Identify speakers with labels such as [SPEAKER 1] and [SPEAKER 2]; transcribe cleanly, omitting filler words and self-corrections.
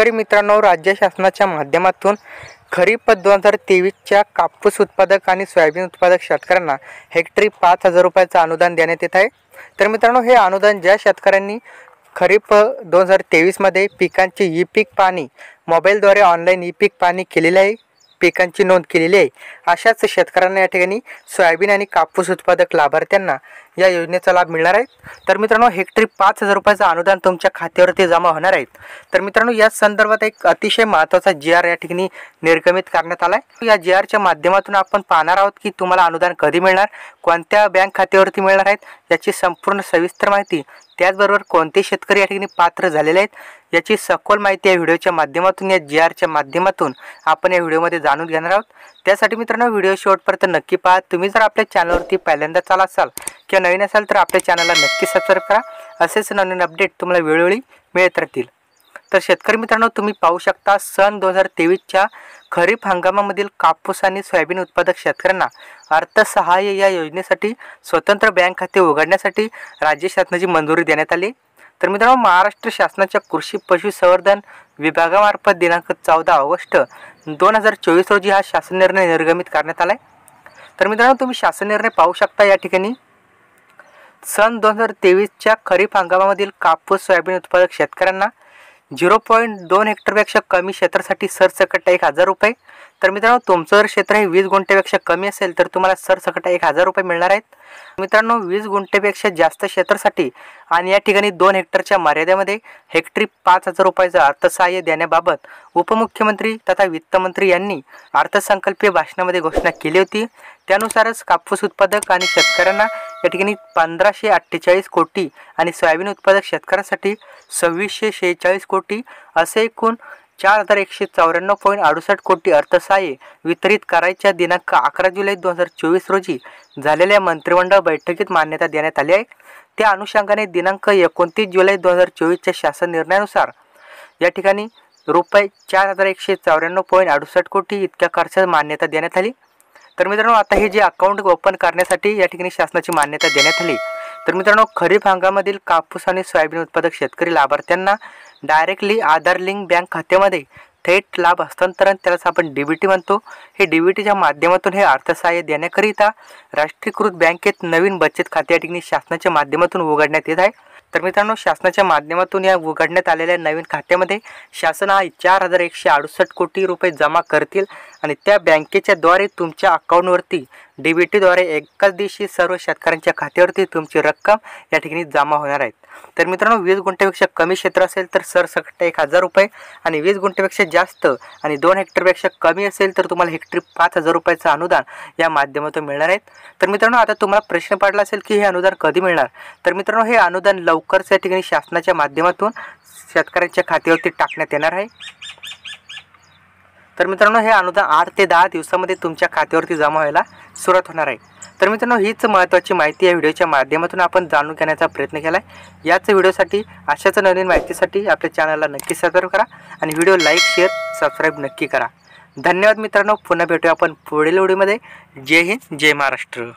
[SPEAKER 1] शेतकरी मित्रांनो, राज्य शासनाच्या माध्यमातून खरीप 2023च्या कापूस उत्पादक आणि सोयाबीन उत्पादक शेतकऱ्यांना हेक्टरी 5,000 रुपयाचं अनुदान देण्यात येत आहे। तर मित्रांनो, हे अनुदान ज्या शेतकऱ्यांनी खरीप 2023 मध्ये पिकांची ई पीक पाहणी मोबाईलद्वारे ऑनलाईन ई पीक पाहणी केलेली आहे, पिकांची नोंद केलेली आहे, अशाच शेतकऱ्यांना या ठिकाणी सोयाबीन आणि कापूस उत्पादक लाभार्थ्यांना या योजनेचा लाभ मिळणार आहे। तर मित्रांनो, हेक्टरी 5,000 रुपयाचं अनुदान तुमच्या खात्यावरती जमा होणार आहे। तर मित्रांनो, या संदर्भात एक अतिशय महत्त्वाचा जी.आर. या ठिकाणी निर्गमित करण्यात आला आहे। या जी.आर.च्या माध्यमातून आपण पाहणार आहोत की तुम्हाला अनुदान कधी मिळणार, कोणत्या बँक खात्यावरती मिळणार आहेत, याची संपूर्ण सविस्तर माहिती, त्याचबरोबर कोणते शेतकरी या ठिकाणी पात्र झालेले आहेत याची सखोल माहिती या व्हिडिओच्या माध्यमातून, या जी.आर.च्या माध्यमातून आपण या व्हिडिओमध्ये जाणून घेणार आहोत। त्यासाठी मित्रांनो, व्हिडिओ शेवटपर्यंत नक्की पहा। तुम्ही जर आपल्या चॅनलवरती पहिल्यांदाच आला असाल किंवा नवीन असाल तर आपल्या चॅनलला नक्की सबस्क्राईब करा, असेच नवीन अपडेट तुम्हाला वेळोवेळी मिळत राहतील। तर शेतकरी मित्रांनो, तुम्ही पाहू शकता सन 2023च्या खरीप हंगामामधील कापूस आणि सोयाबीन उत्पादक शेतकऱ्यांना अर्थसहाय्य या योजनेसाठी स्वतंत्र बँक खाते उघडण्यासाठी राज्य शासनाची मंजुरी देण्यात आली। तर मित्रांनो, महाराष्ट्र शासनाच्या कृषी पशुसंवर्धन विभागामार्फत दिनांक 14 ऑगस्ट 2024 रोजी हा शासन निर्णय निर्गमित करण्यात आला आहे। तर मित्रांनो, तुम्ही शासन निर्णय पाहू शकता या ठिकाणी सन 2023च्या खरीप हंगामामधील कापूस सोयाबीन उत्पादक शेतकऱ्यांना 0.2 हेक्टरपेक्षा कमी क्षेत्रासाठी सरसकट 1,000 रुपये। तर मित्रांनो, तुमचं जर क्षेत्र हे 20 गुंठेपेक्षा कमी असेल तर तुम्हाला सरसकट 1,000 रुपये मिळणार आहेत। मित्रांनो, 20 गुंठेपेक्षा जास्त क्षेत्रासाठी आणि या ठिकाणी 2 हेक्टरच्या मर्यादेमध्ये हेक्टरी 5,000 रुपयाचं अर्थसहाय्य देण्याबाबत उपमुख्यमंत्री तथा वित्तमंत्री यांनी अर्थसंकल्पीय भाषणामध्ये घोषणा केली होती। त्यानुसारच कापूस उत्पादक आणि शेतकऱ्यांना या ठिकाणी 1,548 कोटी आणि सोयाबीन उत्पादक शेतकऱ्यांसाठी 2,646 कोटी असे एकूण 4,194.68 कोटी अर्थसहाय्य वितरित करायच्या दिनांक 11 जुलै 2024 रोजी झालेल्या मंत्रिमंडळ बैठकीत मान्यता देण्यात आली आहे। त्या अनुषंगाने दिनांक 29 जुलै 2024च्या शासन निर्णयानुसार या ठिकाणी रुपये 4,194.68 कोटी इतक्या खर्चास मान्यता देण्यात आली। तर मित्रांनो, आता हे जे अकाउंट ओपन करण्यासाठी या ठिकाणी शासनाची मान्यता देण्यात आली। तर मित्रांनो, खरीप हंगामातील कापूस आणि सोयाबीन उत्पादक शेतकरी लाभार्थ्यांना डायरेक्टली आधार लिंक बँक खात्यामध्ये थेट लाभ हस्तांतरण, त्यालाच आपण डीबीटी म्हणतो, हे डीबीटीच्या माध्यमातून हे अर्थसहाय्य देण्याकरिता राष्ट्रीयकृत बँकेत नवीन बचत खाते या ठिकाणी शासनाच्या माध्यमातून उघडण्यात येत आहे। तर मित्रांनो, शासनाच्या माध्यमातून या उघडण्यात आलेल्या नवीन खात्यामध्ये शासन 4,168 कोटी रुपये जमा करतील आणि त्या बँकेच्या द्वारे तुमच्या अकाउंटवरती डीबीटीद्वारे एकाच दिवशी सर्व शेतकऱ्यांच्या खात्यावरती तुमची रक्कम या ठिकाणी जमा होणार आहेत। तर मित्रांनो, 20 गुंठेपेक्षा कमी क्षेत्र असेल तर सरसकट 1,000 रुपये आणि 20 गुंठेपेक्षा जास्त आणि 2 हेक्टरपेक्षा कमी असेल तर तुम्हाला हेक्टरी 5,000 रुपयाचं अनुदान या माध्यमातून मिळणार आहेत। तर मित्रांनो, आता तुम्हाला प्रश्न पडला असेल की हे अनुदान कधी मिळणार। तर मित्रांनो, हे अनुदान लवकरच या ठिकाणी शासनाच्या माध्यमातून शेतकऱ्यांच्या खात्यावरती टाकण्यात येणार आहे। तर मित्रांनो, हे अनुदान 8 ते 10 दिवसामध्ये तुमच्या खात्यावरती जमा व्हायला सुरुवात होणार आहे। तर मित्रांनो, हीच महत्त्वाची माहिती या व्हिडिओच्या माध्यमातून आपण जाणून घेण्याचा प्रयत्न केला आहे। याच व्हिडिओसाठी अशाच नवीन माहितीसाठी आपल्या चॅनलला नक्की सबस्क्राईब करा आणि व्हिडिओ लाईक, शेअर, सबस्क्राईब नक्की करा। धन्यवाद मित्रांनो, पुन्हा भेटूया आपण पुढील व्हिडिओमध्ये। जय हिंद, जय महाराष्ट्र।